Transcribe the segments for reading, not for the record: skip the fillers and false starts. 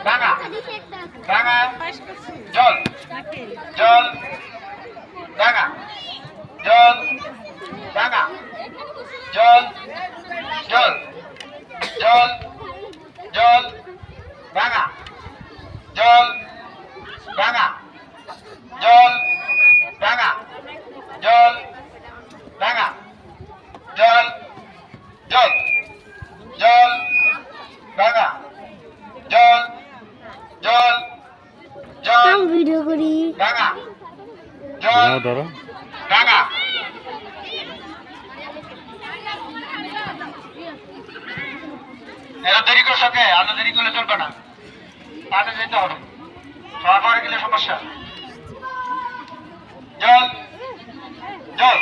ভাঙা ভাঙা জল জল ভাঙা জল ভাঙা জল জল জল জল ভাঙা জল ভাঙা জল ভাঙা জল ভাঙা জল জল জল ভাঙা জল জল জল ভিডিও করি ভাঙা জল ভাঙা এরা দেরি করে সকে আরো দেরি করলে চলবে না তাতে যেতে হবে সবার পরে গেলে সমস্যা জল জল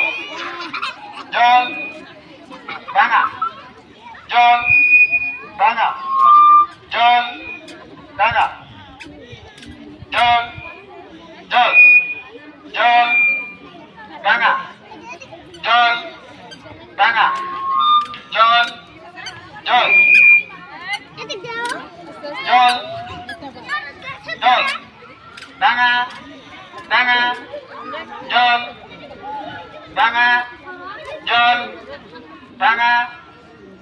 জল ভাঙা জল ভাঙা জল ভাঙা জল জল জল ভাঙা জল ভাঙা জল জল জল জল ভাঙা ভাঙা জল ভাঙা জল ভাঙা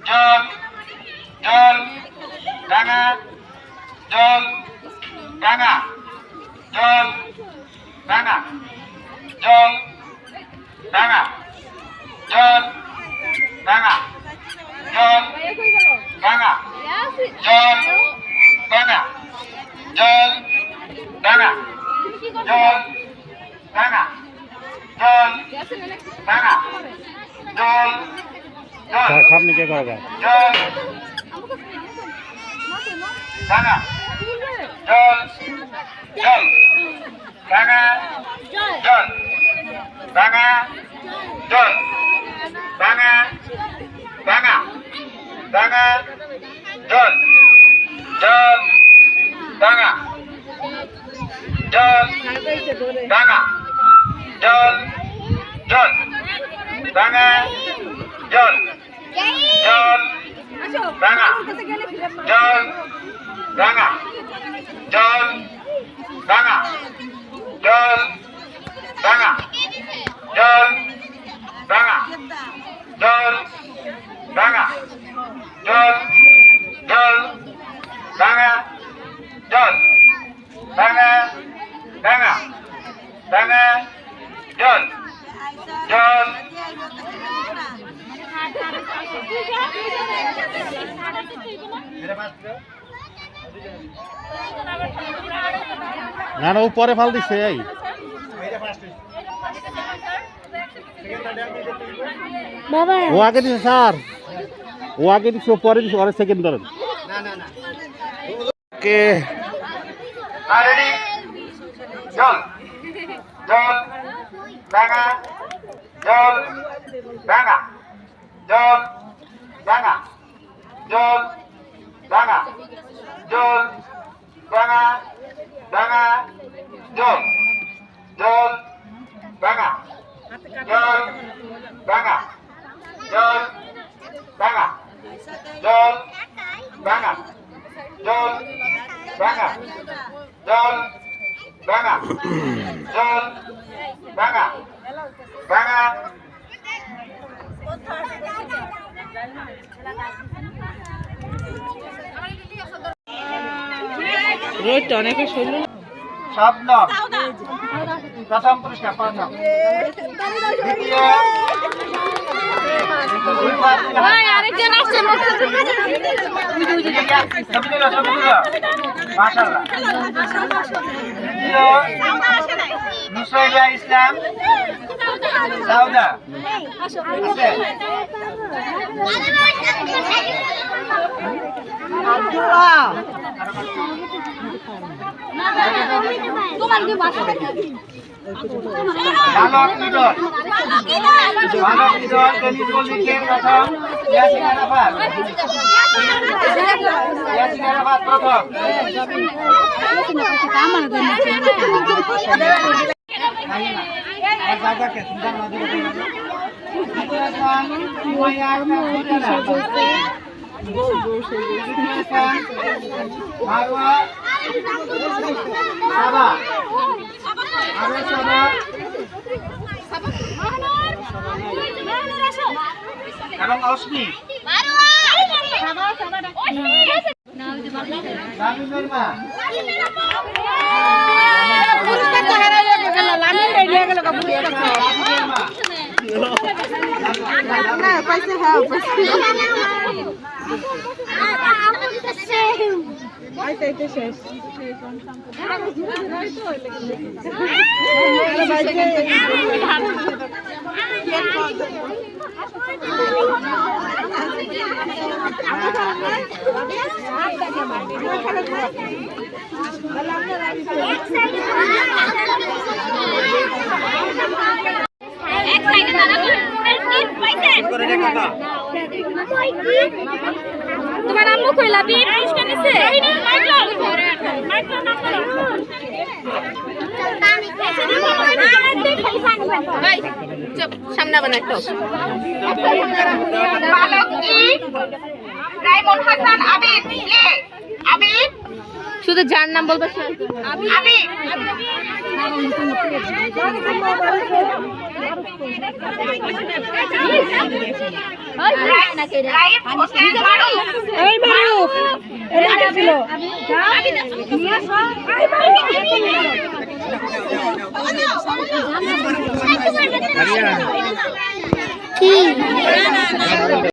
জল জল ভাঙা জল ভাঙা জল ভাঙা জল ভাঙা জল ভাঙা জল ভাঙা জল ভাঙা জল ভাঙা জল ভাঙা জল ভাঙা জল জল সামনে কে করবে জল ভাঙা জল জল ভাঙা জল ভাঙা জল ভাঙা ভাঙা ভাঙা জল জল ভাঙা জল ভাঙা জল জল ভাঙা জল জল ভাঙা জল ভাঙা জল ভাঙা জল ভাঙা জল ভাঙা জল ভাঙা জল জল ভাঙা জল ভাঙা ভাঙা ভাঙা জল জল না না ও পরে ফাল দিচ্ছে এই বাবা ও আগে দিছে স্যার ও আগে দিচ্ছে ও পরে দিচ্ছে ওরা সেকেন্ড ধরেন কে রেডি জল জল ভাঙা জল ভাঙা জল ভাঙা জল ভাঙা জল ভাঙা ভাঙা জল জল ভাঙা জল ভাঙা জল ভাঙা জল ভাঙা জল ভাঙা জল ভাঙা জল ভাঙা ভাঙা রোদটা অনেকে শুনল স্বপ্ন প্রথম পুরস্কার প্রথম দ্বিতীয় আরেকজন আসছে মাশাআল্লাহ নুসাইবা ইসলাম সাউদা বালক ইদর টেনিস বল লিখের কথা ইয়াসিন আরাফাত প্রথম মারওয়া সাবা আরে সাবা এবং অস্মি লামিনের মা তোমার আম্মু কইলা বিয়ে পুরস্কার নিছে সামনে বানা একটা শুধু যার নাম বলবো আরিয়া